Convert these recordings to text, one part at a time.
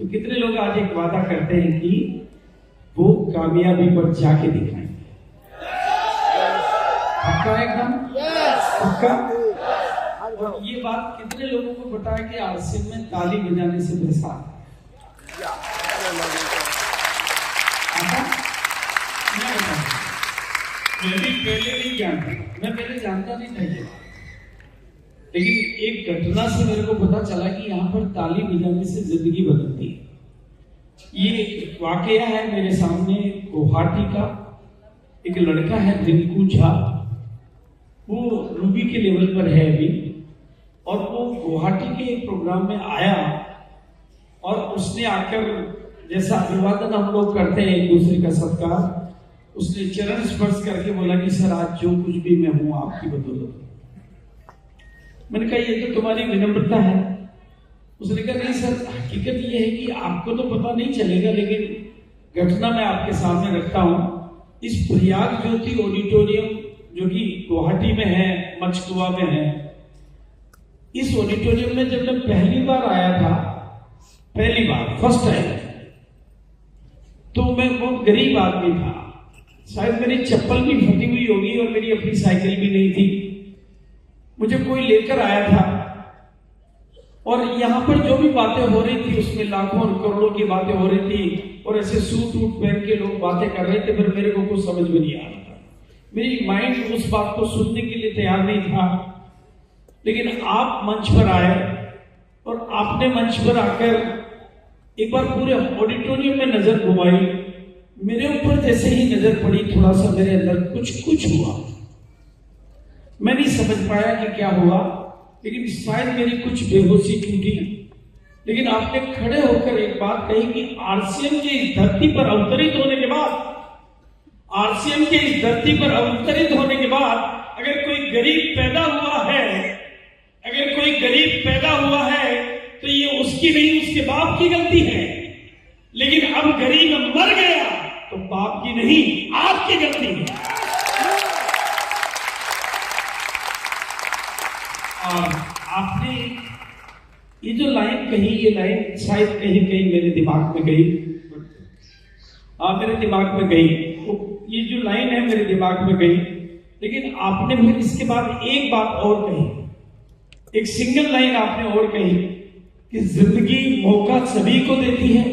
तो कितने लोग आज एक वादा करते हैं कि वो कामयाबी पर जाके दिखाएंगे? पक्का एकदम? पक्का? और ये बात कितने लोगों को पता है कि आरसीएम में ताली बजाने से पैसा मैं भी पहले नहीं जानता, मैं पहले जानता नहीं था ये, लेकिन एक घटना से मेरे को पता चला कि यहाँ पर ताली बजाने से जिंदगी बदलती है। ये एक वाकया है मेरे सामने, गुवाहाटी का एक लड़का है रिंकू झा, वो रूबी के लेवल पर है अभी, और वो गुवाहाटी के एक प्रोग्राम में आया और उसने आकर जैसा अभिवादन हम लोग करते हैं एक दूसरे का सत्कार, उसने चरण स्पर्श करके बोला कि सर आज जो कुछ भी मैं हूं आपकी बदौलत। मैंने कहा ये तो तुम्हारी विनम्रता है। उसने कहा नहीं सर, हकीकत ये है कि आपको तो पता नहीं चलेगा, लेकिन घटना मैं आपके सामने रखता हूं। इस प्रयाग ज्योति ऑडिटोरियम जो कि गुवाहाटी में है, मचकुआ में है, इस ऑडिटोरियम में जब मैं पहली बार आया था, पहली बार फर्स्ट टाइम, तो मैं बहुत गरीब आदमी था, शायद मेरी चप्पल भी फटी हुई होगी और मेरी अपनी साइकिल भी नहीं थी। मुझे कोई लेकर आया था और यहाँ पर जो भी बातें हो रही थी उसमें लाखों और करोड़ों की बातें हो रही थी और ऐसे सूट वूट पहन के लोग बातें कर रहे थे, फिर मेरे को कुछ समझ में नहीं आ रहा था। मेरी माइंड उस बात को सुनने के लिए तैयार नहीं था। लेकिन आप मंच पर आए और आपने मंच पर आकर एक बार पूरे ऑडिटोरियम में नजर घुमाई। मेरे ऊपर जैसे ही नजर पड़ी, थोड़ा सा मेरे अंदर कुछ हुआ। मैं नहीं समझ पाया कि क्या हुआ, लेकिन शायद मेरी कुछ बेहोशी टूटी। लेकिन आपने खड़े होकर एक बात कही कि आरसीएम के इस धरती पर अवतरित होने के बाद, आरसीएम के इस धरती पर अवतरित होने के बाद अगर कोई गरीब पैदा हुआ है, अगर कोई गरीब पैदा हुआ है तो ये उसकी नहीं, उसके बाप की गलती है। लेकिन अब गरीब मर गया तो बाप की नहीं, आपकी गलती है। और आपने ये जो लाइन कही, ये लाइन शायद कहीं कहीं मेरे दिमाग में गई, मेरे दिमाग में गई, तो ये जो लाइन है मेरे दिमाग में गई। लेकिन आपने फिर इसके बाद एक बात और कही, एक सिंगल लाइन आपने और कही कि जिंदगी मौका सभी को देती है,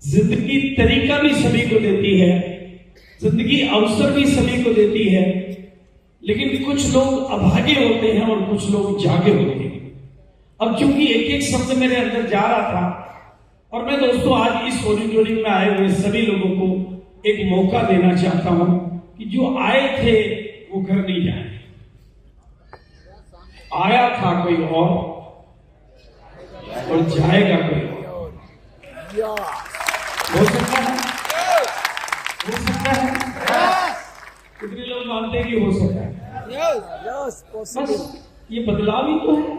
जिंदगी तरीका भी सभी को देती है, जिंदगी अवसर भी सभी को देती है, लेकिन कुछ लोग अभागे होते हैं और कुछ लोग जागे होते हैं। अब चूंकि एक एक शब्द मेरे अंदर जा रहा था, और मैं दोस्तों आज इस ऑडिटोरियम में आए हुए सभी लोगों को एक मौका देना चाहता हूं कि जो आए थे वो घर नहीं जाए। आया था कोई और जाएगा कोई और। हो सकता है, हो सकता है। कितने लोग मानते हैं कि हो सकता है? बस ये बदलाव ही तो है।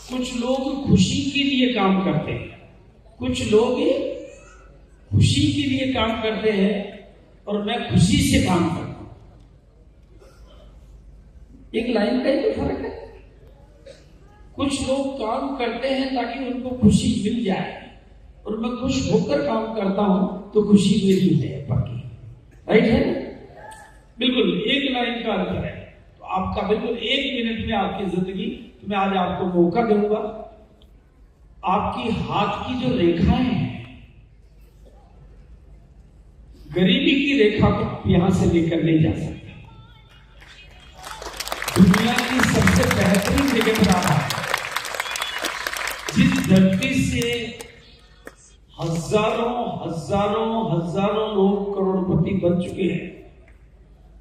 कुछ लोग खुशी के लिए काम करते हैं, कुछ लोग खुशी के लिए काम करते हैं, और मैं खुशी से काम करता हूं। एक लाइन का ही तो फर्क है। कुछ लोग काम करते हैं ताकि उनको खुशी मिल जाए, और मैं खुश होकर काम करता हूं तो खुशी मेरी है, बाकी राइट है ना? बिल्कुल एक लाइन का अंतर है। तो आपका बिल्कुल 1 मिनट में आपकी जिंदगी, तो मैं आज आपको मौका दूंगा। आपकी हाथ की जो रेखाएं हैं, गरीबी की रेखा को यहां से लेकर नहीं जा सकते। दुनिया की सबसे बेहतरीन जगह पर आप आए, जिस धरती से हजारों हजारों हजारों लोग करोड़पति बन चुके हैं,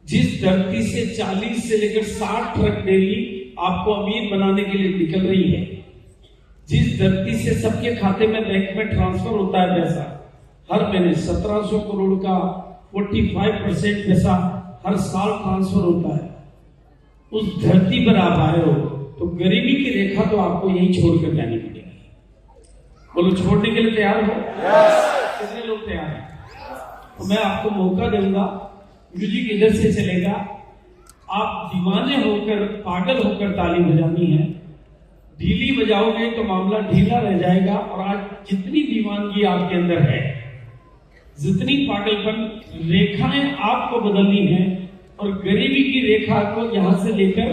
जिस धरती से 40 से लेकर 60 ट्रक डेली आपको अमीर बनाने के लिए निकल रही है, जिस धरती से सबके खाते में बैंक में ट्रांसफर होता है पैसा हर महीने, 1700 करोड़ का 45% पैसा हर साल ट्रांसफर होता है, उस धरती पर आप आए हो तो गरीबी की रेखा तो आपको यही छोड़कर जानी पड़ेगी। बोलो छोड़ने के लिए तैयार हो? कितने लोग तैयार हैं? तो मैं आपको मौका दूंगा। म्यूजिक इधर से चलेगा, आप दीवाने होकर, पागल होकर ताली बजानी है। ढीली बजाओगे तो मामला ढीला रह जाएगा। और आज जितनी दीवानगी आपके अंदर है, जितनी पागलपन, रेखाएं आपको बदलनी है और गरीबी की रेखा को यहां से लेकर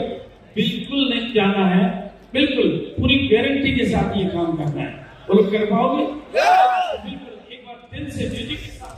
बिल्कुल नहीं जाना है, बिल्कुल पूरी गारंटी के साथ ये काम करना है। बोलो कर पाओगे? बिल्कुल, एक बार दिल से म्यूजिक के साथ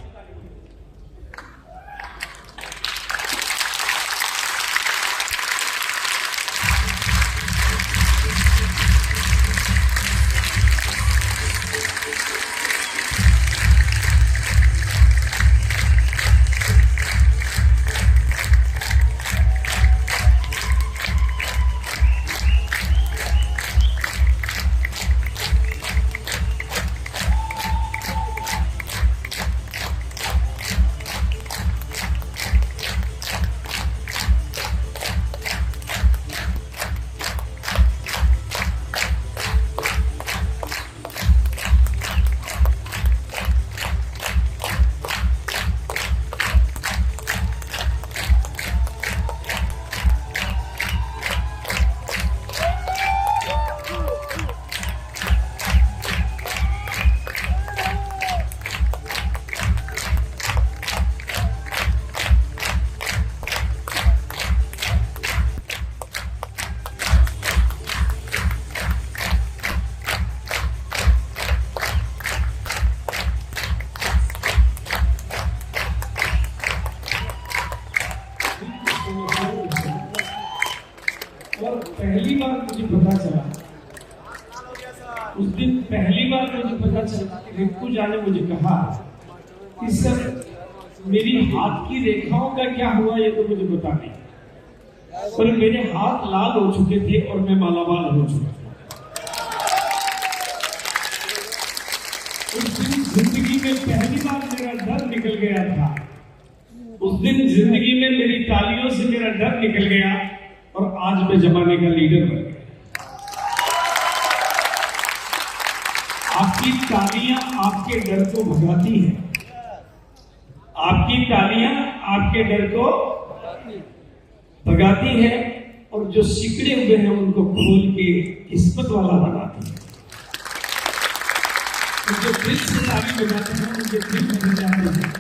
और पहली बार मुझे पता चला, उस दिन पहली बार मुझे पता चला कि रिंकू जी ने मुझे कहा कि सर मेरी हाथ की रेखाओं का क्या हुआ ये तो मुझे पता नहीं, पर मेरे हाथ लाल हो चुके थे और मैं मालामाल हो चुका था। उस दिन जिंदगी में पहली बार मेरा डर निकल गया था। उस दिन जिंदगी में मेरी तालियों से मेरा डर निकल गया और आज मैं जमाने का लीडर बन गया। आपकी तालियां आपके डर को भगाती हैं, आपकी तालियां आपके डर को भगाती है और जो सिकड़े हुए हैं उनको खोल के किस्मत वाला बनाती है। तो जो दिल से ताली बजाते हैं उनके दिल बन जाते हैं।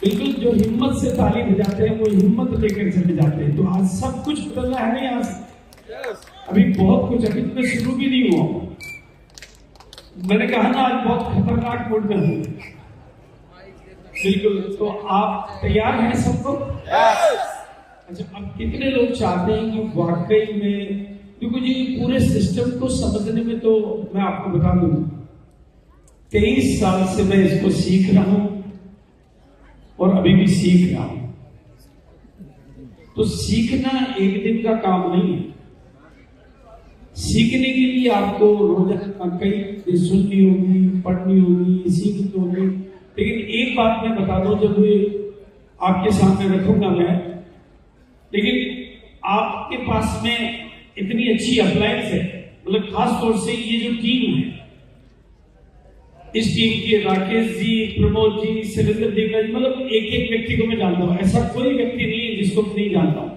बिल्कुल, जो हिम्मत से ताली बजाते हैं वो हिम्मत लेकर चले जाते हैं। तो आज सब कुछ बदलना है नहीं, आज अभी बहुत कुछ, अभी तो मैं शुरू भी नहीं हुआ। मैंने कहा ना आज बहुत खतरनाक मूड में हूं। बिल्कुल, तो आप तैयार हैं सबको? अच्छा, अब कितने लोग चाहते हैं कि वाकई में, क्योंकि जी पूरे सिस्टम को समझने में तो मैं आपको बता दूं 23 साल से मैं इसको सीख रहा हूं और अभी भी सीख रहा हूं। तो सीखना एक दिन का काम नहीं है। सीखने के लिए आपको रोजाना कई सुननी होगी, पढ़नी होगी, सीखनी होगी। लेकिन एक बात मैं बता दूं, जब आपके सामने रखूंगा मैं, लेकिन आपके पास में इतनी अच्छी अप्लायंस है, मतलब खास तौर से ये जो टीम है, इस टीम के राकेश जी, प्रमोद जी, सुरेंद्र देवरा जी, मतलब एक एक व्यक्ति को मैं जानता हूं। ऐसा कोई व्यक्ति नहीं है जिसको नहीं जानता हूं।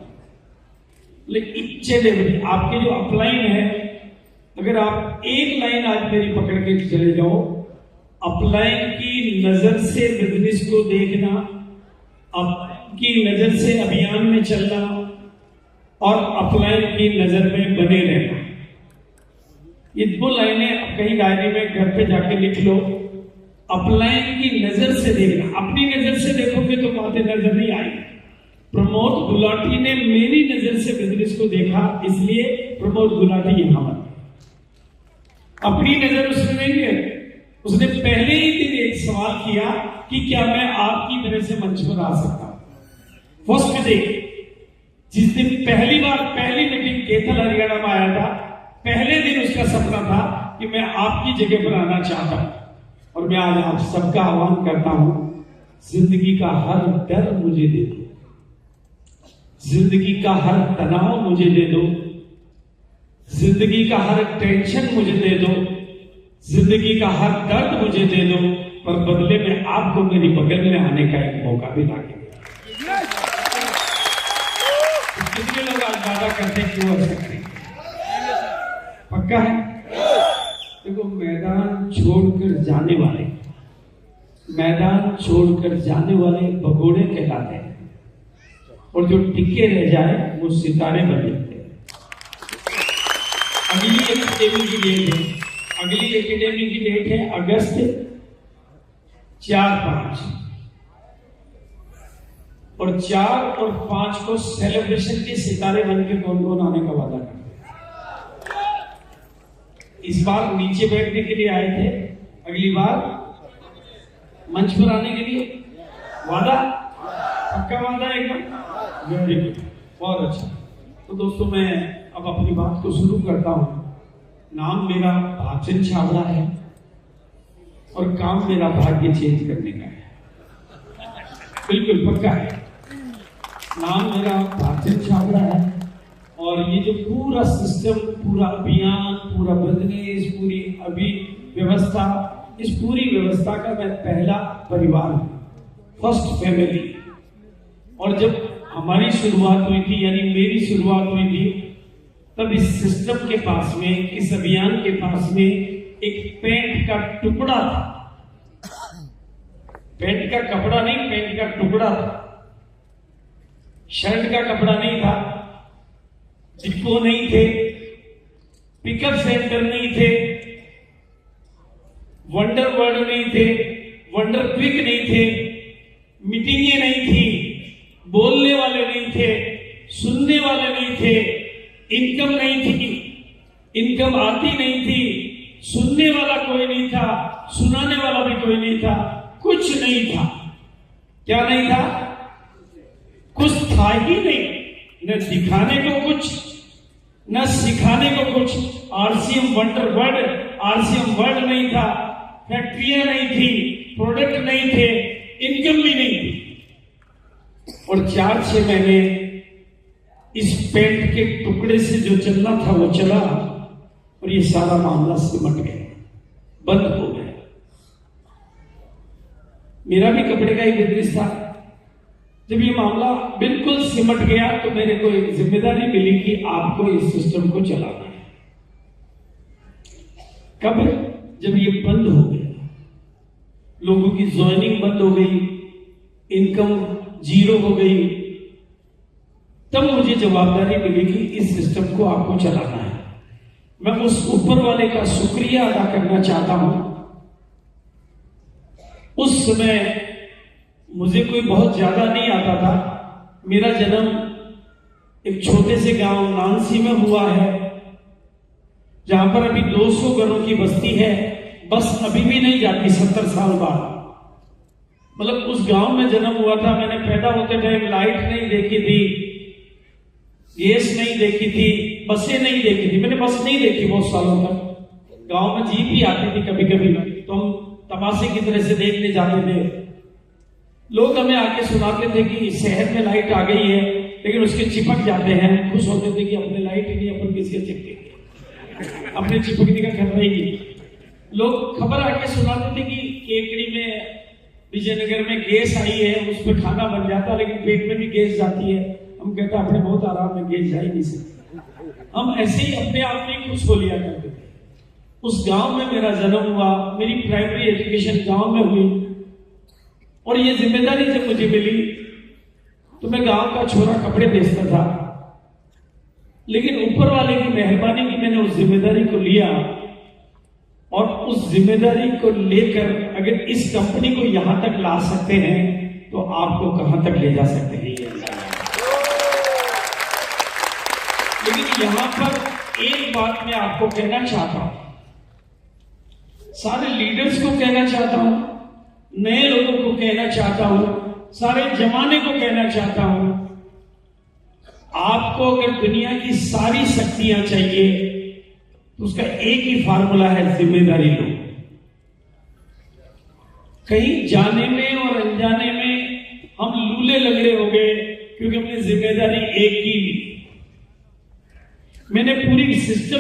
लेकिन चलिए, आपके जो अपलाइन है, अगर आप एक लाइन आज मेरी पकड़ के चले जाओ, अपलाइन की नजर से बिजनेस को देखना, अपलाइन की नजर से अभियान में चलना और अपलाइन की नजर में बने रहना, ये दो लाइनें कहीं डायरी में घर पे जाके लिख लो। अपलाइन की नजर से देखना, अपनी नजर से देखोगे तो बातें नजर नहीं आएगी। प्रमोद गुलाटी ने मेरी नजर से बिजनेस को देखा, इसलिए प्रमोद गुलाटी यहां बना। अपनी नजर उसने नहीं है, उसने पहले ही दिन एक सवाल किया कि क्या मैं आपकी तरह से मंच पर आ सकता हूं। फर्स्ट डे, जिस दिन पहली बार पहली मीटिंग केथल हरियाणा में आया था, पहले दिन उसका सपना था कि मैं आपकी जगह पर आना चाहता हूं। और मैं आज आप सबका आह्वान करता हूं, जिंदगी का हर डर मुझे दे दो, जिंदगी का हर तनाव मुझे दे दो, जिंदगी का हर टेंशन मुझे दे दो, जिंदगी का हर दर्द मुझे दे दो, पर बदले में आपको मेरी बगल में आने का एक मौका भी ला के दिया। कितने लोग आज वादा करते हैं कि वो ऐसा करेंगे? पक्का है? देखो, मैदान छोड़कर जाने वाले भगोड़े कहलाते हैं, और जो टिके रह जाए वो सितारे बन जाते हैं। अगली एकेडमी की डेट है अगस्त 4-5, और 4 और 5 को सेलिब्रेशन के सितारे बन के कौन कौन आने का वादा करते हैं? इस बार नीचे बैठने के लिए आए थे, अगली बार मंच पर आने के लिए वादा? पक्का वादा एकदम? वेरी गुड, बहुत अच्छा। तो दोस्तों, मैं अब अपनी बात को शुरू करता हूं। नाम मेरा भागचंद छाबड़ा है और काम मेरा भाग्य चेंज करने का है। बिल्कुल पक्का है। नाम मेरा भागचंद छाबड़ा है, और ये जो पूरा सिस्टम, पूरा अभियान, पूरा बिजनेस, पूरी अभी व्यवस्था, इस पूरी व्यवस्था का मैं पहला परिवार हूं, फर्स्ट फैमिली। और जब हमारी शुरुआत हुई थी, यानी मेरी शुरुआत हुई थी, तब इस सिस्टम के पास में, इस अभियान के पास में एक पेंट का टुकड़ा था। पेंट का कपड़ा नहीं, पेंट का टुकड़ा था। शर्ट का कपड़ा नहीं था, डिपो नहीं थे, पिकअप सेंटर नहीं थे, वंडर वर्ल्ड नहीं थे, वंडर क्विक नहीं थे, मीटिंगें नहीं थी, बोलने वाले नहीं थे, सुनने वाले नहीं थे, इनकम नहीं थी, इनकम आती नहीं थी, सुनने वाला कोई नहीं था, सुनाने वाला भी कोई नहीं था, कुछ नहीं था। क्या नहीं था? कुछ था ही नहीं, न दिखाने को कुछ, न सिखाने को कुछ। आरसीएम वंडर वर्ल्ड नहीं था, फैक्ट्रियां नहीं थी, प्रोडक्ट नहीं थे, इनकम भी नहीं थी। और 4-6 महीने इस पेंट के टुकड़े से जो चलना था वो चला, और ये सारा मामला सिमट गया, बंद हो गया। मेरा भी कपड़े का ही बिजनेस था। जब ये मामला बिल्कुल सिमट गया तो मेरे को एक जिम्मेदारी मिली कि आपको इस सिस्टम को चलाना है। कब? जब ये बंद हो गया, लोगों की ज्वाइनिंग बंद हो गई, इनकम 0 हो गई, तब मुझे जवाबदारी मिली कि इस सिस्टम को आपको चलाना है। मैं उस ऊपर वाले का शुक्रिया अदा करना चाहता हूं। उस समय मुझे कोई बहुत ज्यादा नहीं आता था। मेरा जन्म एक छोटे से गांव नानसी में हुआ है, जहां पर अभी 200 घरों की बस्ती है। बस अभी भी नहीं जाती 70 साल बाद। मतलब उस गांव में जन्म हुआ था। मैंने पैदा होते टाइम लाइट नहीं देखी थी, गैस नहीं देखी थी, बसें नहीं देखी थी। मैंने बस नहीं देखी बहुत सालों तक। गांव में जीप ही आती थी कभी कभी, तो हम तमाशे की तरह से देखने जाते थे। लोग हमें आके सुनाते थे कि शहर में लाइट आ गई है, लेकिन उसके चिपक जाते हैं। खुश होते थे कि अपने लाइट ही नहीं, अपन किसके चिपकेंगे, अपने चिपकने का खतरा ही नहीं। लोग खबर आके सुनाते थे कि केकड़ी में, विजयनगर में गैस आई है, उस पर खाना बन जाता, लेकिन पेट में भी गैस जाती है। हम कहते अपने बहुत आराम में, गैस जा ही नहीं सकते। हम ऐसे ही अपने आप में खुश हो लिया करते थे। उस गांव में मेरा जन्म हुआ, मेरी प्राइमरी एजुकेशन गांव में हुई, और ये जिम्मेदारी जब मुझे मिली तो मैं गांव का छोरा कपड़े बेचता था, लेकिन ऊपर वाले की मेहरबानी की मैंने उस जिम्मेदारी को लिया, और उस जिम्मेदारी को लेकर अगर इस कंपनी को यहां तक ला सकते हैं तो आपको कहां तक ले जा सकते हैं। लेकिन यहां पर एक बात मैं आपको कहना चाहता हूं, सारे लीडर्स को कहना चाहता हूं, नए लोगों को कहना चाहता हूं, सारे जमाने को कहना चाहता हूं, आपको अगर दुनिया की सारी शक्तियां चाहिए तो उसका एक ही फार्मूला है, जिम्मेदारी लो। कहीं जाने में और अनजाने में हम लूले लगड़े हो गए क्योंकि हमने जिम्मेदारी एक की ली। मैंने पूरी सिस्टम